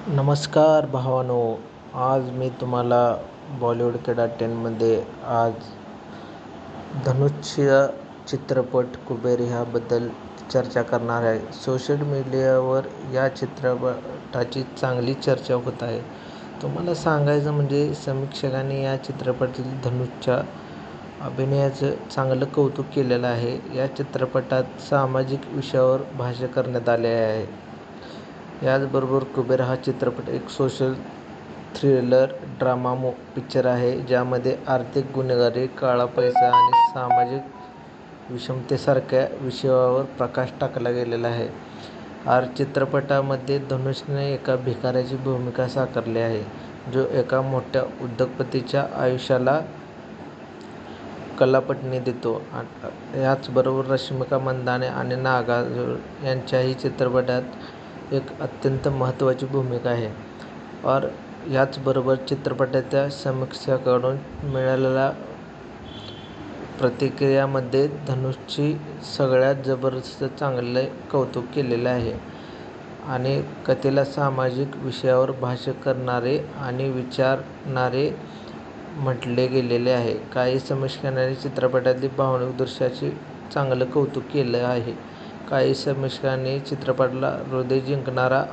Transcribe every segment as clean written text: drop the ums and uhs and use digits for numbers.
नमस्कार भावानो. आज मी तुम्हाला बॉलिवूड क्रीडा 10मध्ये आज धनुषच्या चित्रपट कुबेर ह्याबद्दल चर्चा करणार आहे. सोशल मीडियावर या चित्रपटाची चांगली चर्चा होत आहे. तुम्हाला सांगायचं म्हणजे समीक्षकांनी या चित्रपटातील धनुषच्या अभिनयाचं चांगलं कौतुक केलेलं आहे. या चित्रपटात सामाजिक विषयावर भाष्य करण्यात आले आहे. याचबरोबर कुबेर हा चित्रपट एक सोशल थ्रिलर ड्रामा पिक्चर आहे, ज्यामध्ये आर्थिक गुन्हेगारी, काळा पैसा आणि सामाजिक विषमतेसारख्या विषयावर प्रकाश टाकला गेलेला आहे. चित्रपटामध्ये धनुषने एका भिकाऱ्याची भूमिका साकारली आहे, जो एका मोठ्या उद्योगपतीच्या आयुष्याला कलापटणी देतो. याचबरोबर रश्मिका मंदाना आणि नागार्जुन यांच्याही चित्रपटात एक अत्यंत महत्त्वाची भूमिका आहे. याचबरोबर चित्रपटाच्या समीक्षकांकडून मिळालेल्या प्रतिक्रियांमध्ये धनुषची सगळ्यात जबरदस्त चांगले कौतुक केलेले आहे आणि कथेला सामाजिक विषयावर भाष्य करणारे आणि विचारणारे म्हटले गेलेले आहे. काही समीक्षकांनी चित्रपटातील भावनिक दृश्याचे चांगलं कौतुक केलं आहे. काही समीक्षकांनी चित्रपटाला हृदय जिंकणारा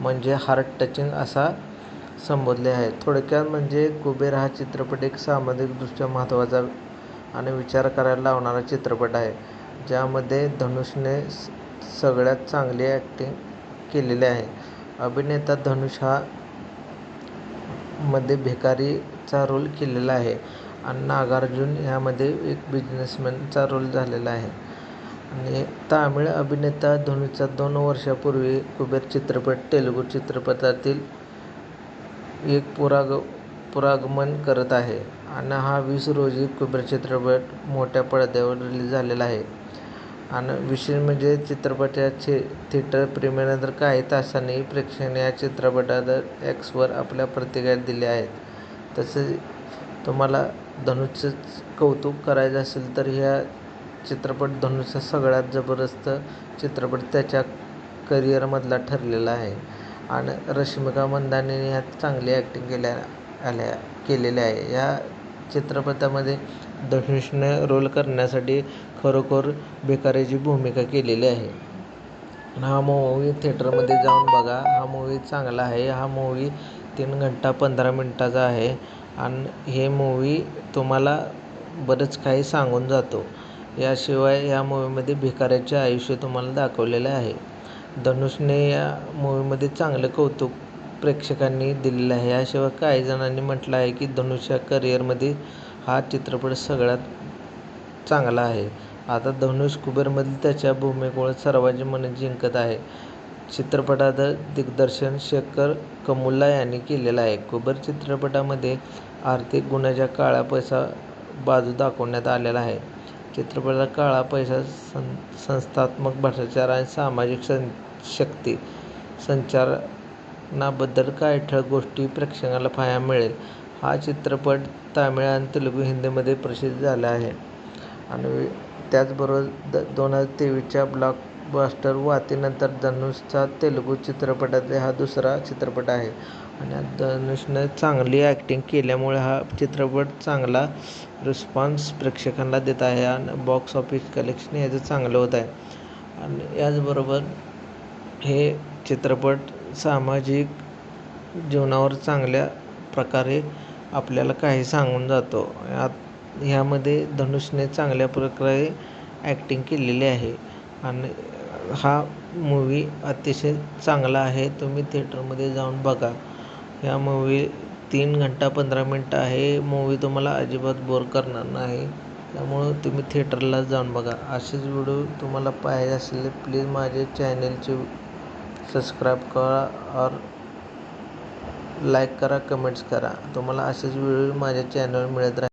म्हणजे हार्ट टचिंग असा संबोधले आहे. थोडक्यात म्हणजे कुबेर हा चित्रपट एक सामाजिकदृष्ट्या महत्त्वाचा आणि विचार करायला लावणारा चित्रपट आहे, ज्यामध्ये धनुषने सगळ्यात चांगली ॲक्टिंग केलेली आहे. अभिनेता धनुष हा मध्ये भिकारीचा रोल केलेला आहे आणि नागार्जुन यामध्ये एक बिझनेसमॅनचा रोल झालेला आहे. आणि तामिळ अभिनेता धनुषचा 2 वर्षांपूर्वी कुबेर चित्रपट तेलुगू चित्रपटातील एक पुनरागमन करत आहे आणि 20 रोजी कुबेर चित्रपट मोठ्या पडद्यावर रिलीज झालेला आहे. आणि विशेष म्हणजे चित्रपटाचे थिएटर प्रीमियरनंतर काही तासांनी प्रेक्षकांनी या चित्रपटाला Xवर आपल्या प्रतिक्रिया दिल्या आहेत. तसेच तुम्हाला धनुषचं कौतुक करायचं असेल तर ह्या चित्रपट धनुषचा सगळ्यात जबरदस्त चित्रपट त्याच्या करिअरमधला ठरलेला आहे आणि रश्मिका मंदानाने ह्यात चांगली ॲक्टिंग केलेली आहे. या चित्रपटामध्ये धनुषने रोल करण्यासाठी खरोखर भिकाऱ्याची भूमिका केलेली आहे. हा मूव्ही थिएटरमध्ये जाऊन बघा. हा मूव्ही चांगला आहे. हा मूव्ही 3 घंटा 15 मिनिटाचा आहे आणि हे मूव्ही तुम्हाला बरंच काही सांगून जातो. याशिवाय या मूव्हीमध्ये भिकाऱ्याचे आयुष्य तुम्हाला दाखवलेले आहे. धनुषने या मूव्हीमध्ये चांगलं कौतुक प्रेक्षकांनी दिलेलं आहे. याशिवाय काही जणांनी म्हटलं आहे की धनुषच्या करिअरमध्ये हा चित्रपट सगळ्यात चांगला आहे. आता धनुष कुबेरमधील त्याच्या भूमिकेमुळे सर्वांची मने जिंकत आहे. चित्रपटाचं दिग्दर्शन शेखर कमुला यांनी केलेलं आहे. कुबेर चित्रपटामध्ये आर्थिक गुन्ह्याच्या काळा पैसा बाजू दाखवण्यात आलेला आहे. चित्रपटात काळा पैसा, संस्थात्मक भ्रष्टाचार आणि सामाजिक शक्ती संचालनाबद्दल काही ठळक गोष्टी प्रेक्षकांना पाहायला मिळेल. हा चित्रपट तामिळ आणि तेलुगू, हिंदीमध्ये प्रसिद्ध झाला आहे आणि त्याचबरोबर 2023च्या ब्लॉकबस्टर वातीनंतर धनुषचा तेलुगू चित्रपटातील हा दुसरा चित्रपट आहे आणि धनुषने चांगली ॲक्टिंग केल्यामुळे हा चित्रपट चांगला रिस्पॉन्स प्रेक्षकांना देत आहे आणि बॉक्स ऑफिस कलेक्शन याचं चांगलं होत आहे. आणि याचबरोबर हे चित्रपट सामाजिक जीवनावर चांगल्या प्रकारे आपल्याला काही सांगून जातो. ह्यामध्ये धनुषने चांगल्या प्रकारे ॲक्टिंग केलेली आहे आणि हा मूव्ही अतिशय चांगला आहे. तुम्ही थिएटरमध्ये जाऊन बघा. ह्या मूव्ही 3 घंटा 15 मिनिटं आहे. मूव्ही तुम्हाला अजिबात बोर करणार नाही. त्यामुळं तुम्ही थिएटरला जाऊन बघा. असेच व्हिडिओ तुम्हाला पाहायचे असले प्लीज माझे चॅनलचे सबस्क्राईब करा और लाईक करा, कमेंट्स करा. तुम्हाला असेच व्हिडिओ माझ्या चॅनलवर मिळत राहतील.